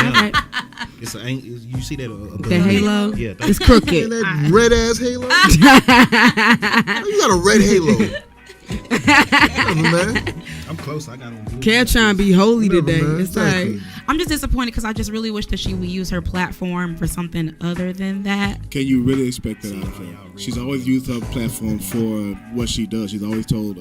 All right. You see that? The halo. Yeah. It's And crooked. that red ass halo. You got a red halo. Whatever, man. I'm close. I got on blue. Can't try and be holy Whatever, today. man. It's all Exactly. right. I'm just disappointed because I just really wish that she would use her platform for something other than that. Can you really expect that out of her? She's always used her platform for what she does. She's always told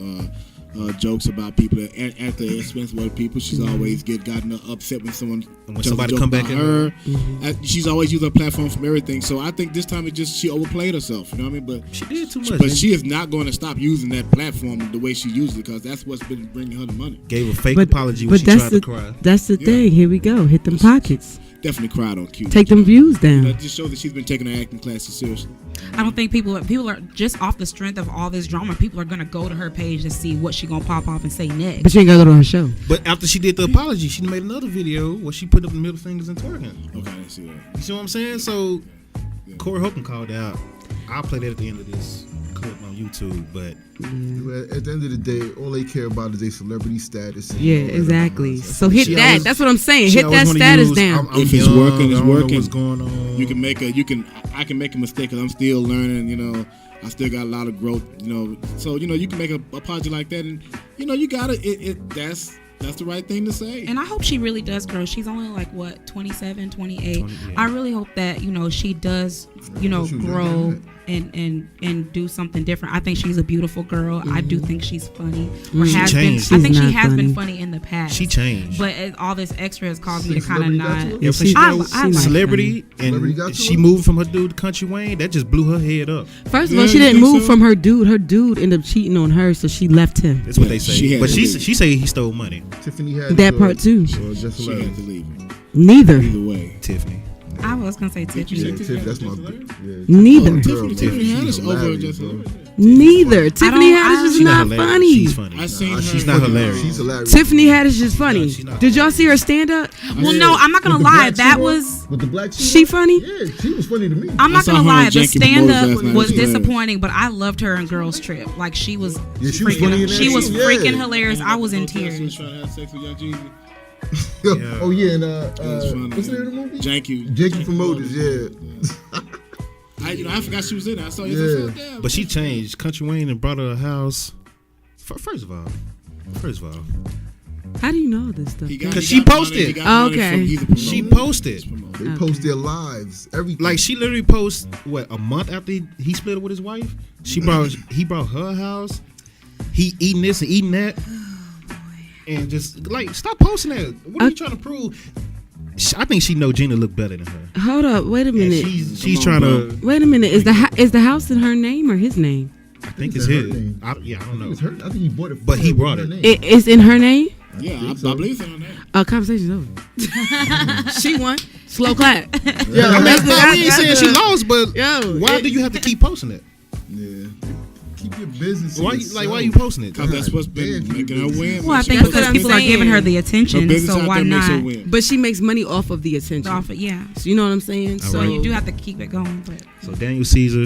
jokes about people at the expense of other people. She's always gotten upset when someone tells somebody a joke come back about in her. Mm-hmm. She's always used her platform from everything. So I think this time she overplayed herself. You know what I mean? But She did too much. But she is not going to stop using that platform the way she uses it because that's what's been bringing her the money. Gave a fake apology when she that's tried the, to cry. That's the thing. Here we go. Hit them pockets. Definitely cried on cue. Take them views down. That just shows that she's been taking her acting classes seriously. I don't think people are just off the strength of all this drama. People are gonna go to her page to see what she gonna pop off and say next. But you ain't gotta go to her show. But after she did the apology, she made another video where she put up the middle fingers and twerking. Okay, I see that. You see what I'm saying? So Corey Holcomb called out. I'll play that at the end of this clip on YouTube. But At the end of the day, all they care about is their celebrity status. And Yeah, all that exactly. nonsense. So hit She that. always- That's what I'm saying. she Hit always that wanna status use, down. I'm If it's young, working, it's I don't know working. What's going on? I can make a mistake because I'm still learning. You know, I still got a lot of growth. You know, so you can make a apology like that, and you gotta. That's the right thing to say. And I hope she really does grow. She's only like, what, 27, 28. 20, yeah. I really hope that, she does, grow and do something different. I think she's a beautiful girl. I do think she's funny. Or She has changed. been. I think She's she not has been funny. funny in the past. She changed. But all this extra has caused me to Since kind of Celebrity got not. to Yeah, She- I like celebrity, Celebrity got and to she her? moved from her dude to Country Wayne. That just blew her head up. First of Yeah, all, she you didn't think move so? from her dude. Her dude ended up cheating on her, so she left him. That's what Yeah, they she say. had But to she leave. say he stole money. Tiffany had That part too. Or just She had hilarious. to leave. Neither. Either way. Tiffany. I was going to say Tiffany. Yeah, Tiff, that's my yeah. Neither. Girl, Tiffany she's Haddish over hilarious, just bro. Neither. Tiffany don't- Haddish is She's not hilarious. funny. She's funny. I seen Nah, her. she's not hilarious. She's hilarious. Tiffany Haddish is funny. she's not Did y'all see her stand up? Well, no, I'm not going to With the lie. black That suit on? was... With the black suit She on? funny? Yeah, she was funny to me. I'm I not saw gonna her on lie, the Janky stand Promoters last up night. was She was disappointing, but I loved her in Girls Trip. Like she was, Yeah, she was funny in that she was shit, yeah. freaking hilarious. I was in She was tears. trying to have sex with Young Jeezy. Yeah. Oh yeah, and was funny. what's the name of the movie? Janky Promoters, yeah. I forgot she was in it. I saw you. Yeah. I said, damn. But she changed. Country Wayne and brought her a house. First of all, How do you know this stuff? He got- 'Cause he she got money- posted. he got money Okay. from- he's a promoter. she posted. They post their lives, everything. Like she literally post a month after he split up with his wife. He brought her a house. He eating this and eating that, and just like stop posting that. What are you trying to prove? I think she know Gina look better than her. Hold up. Wait a And minute. she's Come trying on, to. Wait a minute. Is the house in her name or his name? I think It's it's her his. name. I don't know. It's her. I think he bought it. But he with brought her it. name. It's in her name? Yeah, I so. believe so on that. Conversation's over. She won. Slow clap. Yeah, I mean, That's the- we ain't saying she lost, but Yo, why do you have to keep posting it? Yeah. Keep your business. to Why yourself. you posting it? Because that's what's been Damn, making her win. Well, I think That's because what I'm people are giving her the her attention, business so out why there makes her not? win. But she makes money off of the attention. Off it, yeah. So you know what I'm saying? All So right. You do have to keep it going, but So Daniel Caesar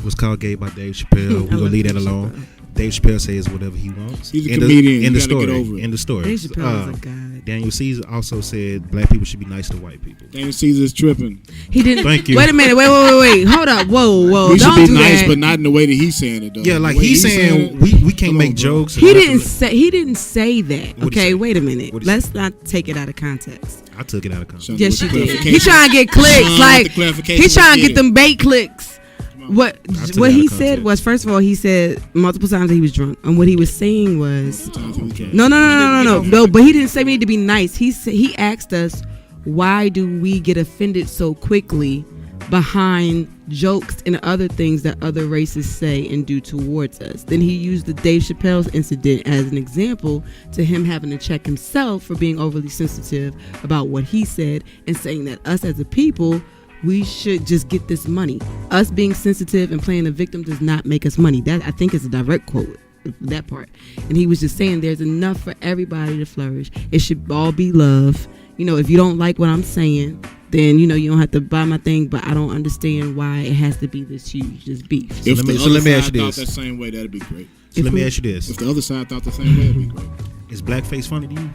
was called gay by Dave Chappelle. We're gonna leave that alone. Dave Chappelle says whatever he wants. He's a End comedian. In the You gotta story. get over it. In the story. Dave Chappelle is a god. Daniel Caesar also said black people should be nice to white people. Daniel Caesar's tripping. He didn't. Thank you. Wait a minute. Wait. Hold up. Whoa. We should Don't be do nice, that. but not in the way that he's saying it, though. Yeah, like The way he's saying we can't make jokes. He didn't say that. What'd he Okay, say? wait a minute. What'd he Let's not take it out of context. I took it out of context. Yes, you did. Clarification. He trying to get clicks. Sean, Like with the clarification, he trying to let's get them bait clicks. What took it what out he of said context. was, first of all, he said multiple times that he was drunk, and what he was saying was Okay. no. But he didn't say we need to be nice. He asked us, why do we get offended so quickly behind jokes and other things that other races say and do towards us? Then he used the Dave Chappelle's incident as an example to him having to check himself for being overly sensitive about what he said and saying that us as a people, we should just get this money. Us being sensitive and playing a victim does not make us money. That, I think, is a direct quote, that part. And he was just saying there's enough for everybody to flourish. It should all be love. You know, if you don't like what I'm saying, then, you know, you don't have to buy my thing, but I don't understand why it has to be this huge, this beef. If let the me other ask you side thought this. that same way, that'd be great. So let me ask you this. If the other side thought the same way, that'd be great. Is blackface funny to you?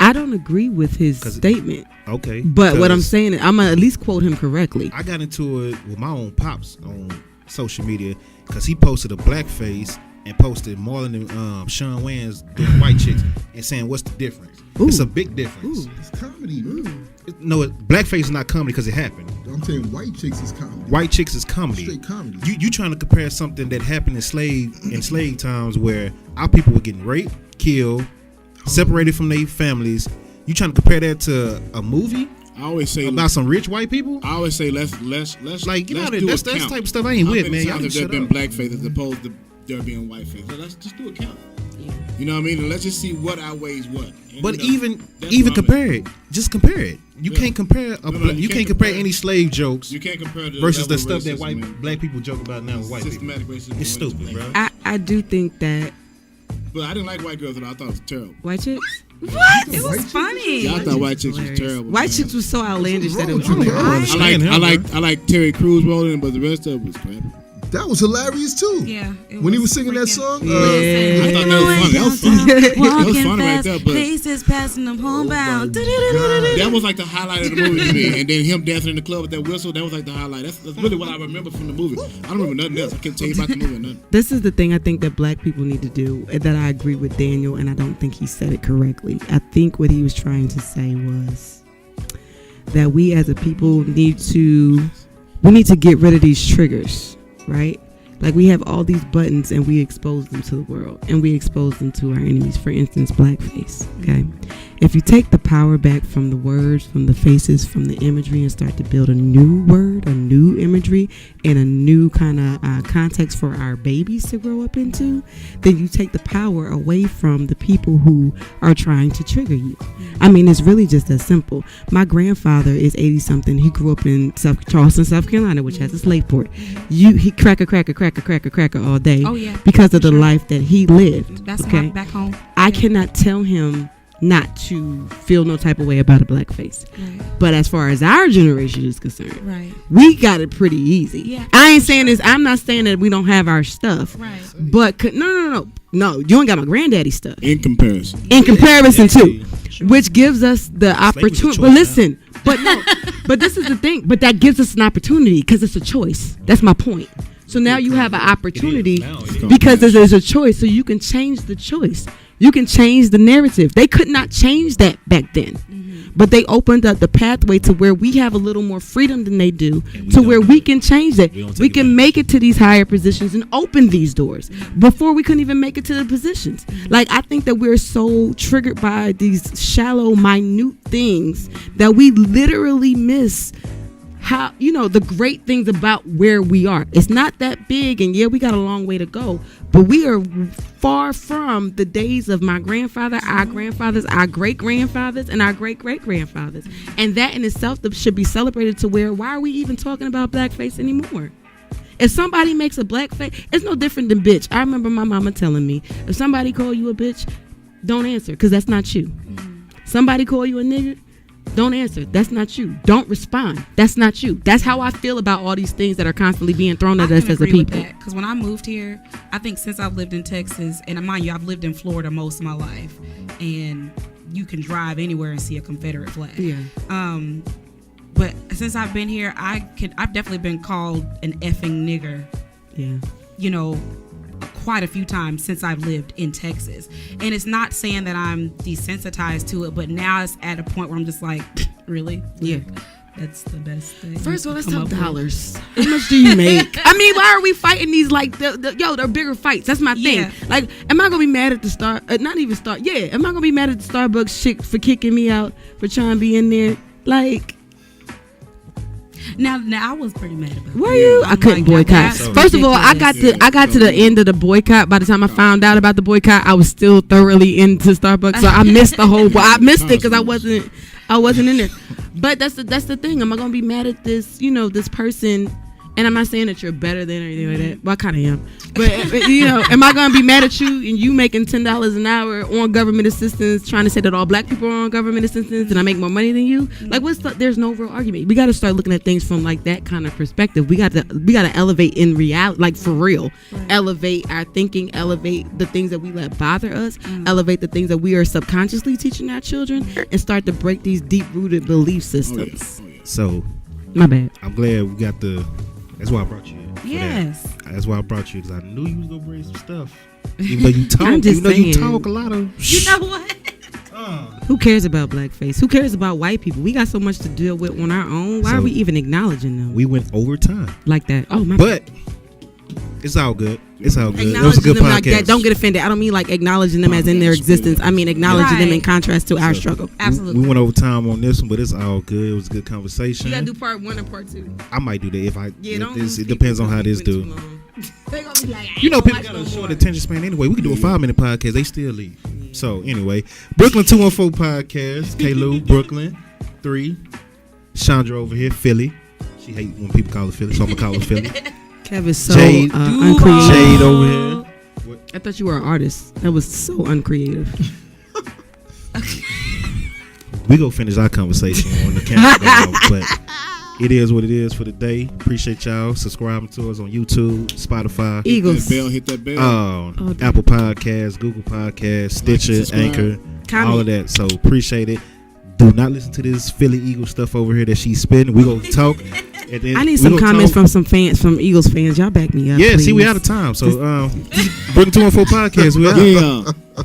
I don't agree with his statement. Okay. But what I'm saying is, I'm going to at least quote him correctly. I got into it with my own pops on social media because he posted a blackface and posted Marlon and Sean Wayans doing white chicks and saying, what's the difference? Ooh. It's a big difference. It's comedy, man. No, blackface is not comedy because it happened. I'm saying white chicks is comedy. White chicks is comedy. Straight comedy. You trying to compare something that happened in slave times where our people were getting raped, killed, separated from their families. You trying to compare that to a movie I always say about some rich white people? I always say let's Like, get let's out of do it. a That's the count. type of stuff I ain't with, man. Y'all How many shut times have there up. been blackface as opposed to there being whiteface? So let's just do a count. You know what I mean? And let's just see what outweighs what. And, But you know, even that's where I'm compare at. it. Just compare it. You Yeah. can't compare you you can't can't compare compare any slave jokes You can't compare the versus the level of stuff that racism, black people joke about now with white people. systematic racism. It's stupid, bro. I do think that But I didn't like white girls at all. I thought it was terrible. white chicks? What? It White was chicks? funny. Yeah, I thought white chicks was Hilarious. terrible. White man. chicks was so outlandish that it was wrong with you? hilarious. I like Terry Crews rolling, but the rest of it was crap. That was hilarious too. Yeah. When he was singing that song, I thought that was funny. That was funny. That was funny right there. But Faces passing them homebound. that was like the highlight of the movie to me. And then him dancing in the club with that whistle, that was like the highlight. That's really what I remember from the movie. I don't remember nothing else. I can't tell you about the movie or nothing. This is the thing I think that black people need to do, and that I agree with Daniel, and I don't think he said it correctly. I think what he was trying to say was that we as a people need to get rid of these triggers, right? Like, we have all these buttons and we expose them to the world and we expose them to our enemies. For instance, blackface. Okay. If you take the power back from the words, from the faces, from the imagery, and start to build a new word, a new imagery, and a new kind of context for our babies to grow up into, then you take the power away from the people who are trying to trigger you. I mean, it's really just that simple. My grandfather is 80-something. He grew up in Charleston, South Carolina, which has a slave port. He cracker all day. Oh, yeah. Because of the Sure. life that he lived. That's okay? my back home. I cannot tell him not to feel no type of way about a blackface. Right. But as far as our generation is concerned, Right. we got it pretty easy. Yeah. I ain't saying this. I'm not saying that we don't have our stuff. Right. But no. You ain't got my granddaddy stuff. In comparison. In comparison to, which gives us the Slavery's a opportunity. choice But listen, but no, but this is the thing. But that gives us an opportunity because it's a choice. That's my point. So now you have an opportunity Now it is. because there's a choice. So you can change the choice. You can change the narrative. They could not change that back then. But they opened up the pathway to where we have a little more freedom than they do, to where we can change that. We can make it to these higher positions and open these doors. Before we couldn't even make it to the positions. Like, I think that we're so triggered by these shallow, minute things that we literally miss how, the great things about where we are. It's not that big, and yeah, we got a long way to go, but we are far from the days of my grandfather, our grandfathers, our great-grandfathers, and our great-great-grandfathers. And that in itself should be celebrated to where, why are we even talking about blackface anymore? If somebody makes a blackface, it's no different than bitch. I remember my mama telling me, if somebody call you a bitch, don't answer, because that's not you. Somebody call you a nigga, don't answer. That's not you. Don't respond. That's not you. That's how I feel about all these things that are constantly being thrown at us as a people. Because when I moved here, I think since I've lived in Texas, and mind you, I've lived in Florida most of my life, and you can drive anywhere and see a Confederate flag. Yeah. But since I've been here, I've definitely been called an effing nigger. Yeah. You know, quite a few times since I've lived in Texas. And it's not saying that I'm desensitized to it, but now it's at a point where I'm just like, really? Yeah. That's the best thing. First of all, let's come talk up with. dollars. How much do you make? I mean, why are we fighting these like they're bigger fights? That's my thing. Yeah. Like, am I gonna be mad at the not even Star? Yeah, am I gonna be mad at the Starbucks chick for kicking me out for trying to be in there? Like, Now I was pretty mad about it. were you? I couldn't boycott. that's First of all, I got to the end of the boycott. By the time I found out about the boycott, I was still thoroughly into Starbucks, so I missed the whole. I missed it because I wasn't in there. But that's the thing. Am I gonna be mad at this? This person? And I'm not saying that you're better than or anything like that. Well, I kind of am. But am I gonna be mad at you and you making $10 an hour on government assistance, trying to say that all black people are on government assistance and I make more money than you? Like, there's no real argument. We got to start looking at things from like that kind of perspective. We got to elevate in reality, like for real. Right. Elevate our thinking. Elevate the things that we let bother us. Elevate the things that we are subconsciously teaching our children, and start to break these deep-rooted belief systems. So, my bad. I'm glad we got the. That's why I brought you in. Yes. That's why I brought you, because I knew you was gonna bring some stuff. Even though you talk, I'm just you saying. talk a lot of. You know what? Who cares about blackface? Who cares about white people? We got so much to deal with on our own. Why are we even acknowledging them? We went over time Like that. Oh my. But it's all good. It's all good. It was a Acknowledging good them podcast. like that. Don't get offended. I don't mean like acknowledging them as in their existence. I mean acknowledging them in contrast to our struggle. Absolutely. We went over time on this one, but it's all good. It was a good conversation. You gotta do part 1 and part 2. I might do that if I. Yeah, if don't. this, it depends on how this do. They gonna be like, You know, people got a short attention span anyway. We can do a 5-minute podcast. They still leave. So anyway, Brooklyn 214 podcast. K-Lou, Brooklyn 3. Chandra over here, Philly. She hate when people call her Philly, so I'm gonna call her Philly. Kev is so Jade. uncreative. Jade over here. I thought you were an artist. That was so uncreative. We go finish our conversation on the countdown, but it is what it is for the day. Appreciate y'all subscribing to us on YouTube, Spotify, Eagles. Hit that bell. Apple Podcasts, Google Podcasts, Stitcher, Anchor, all of that. So appreciate it. Do not listen to this Philly Eagle stuff over here that she's spitting. We gonna talk. I need some comments from some fans, from Eagles fans. Y'all back me up. Yeah, please. see, we out of time. So, Brooklyn 214 podcast. We out. Yeah.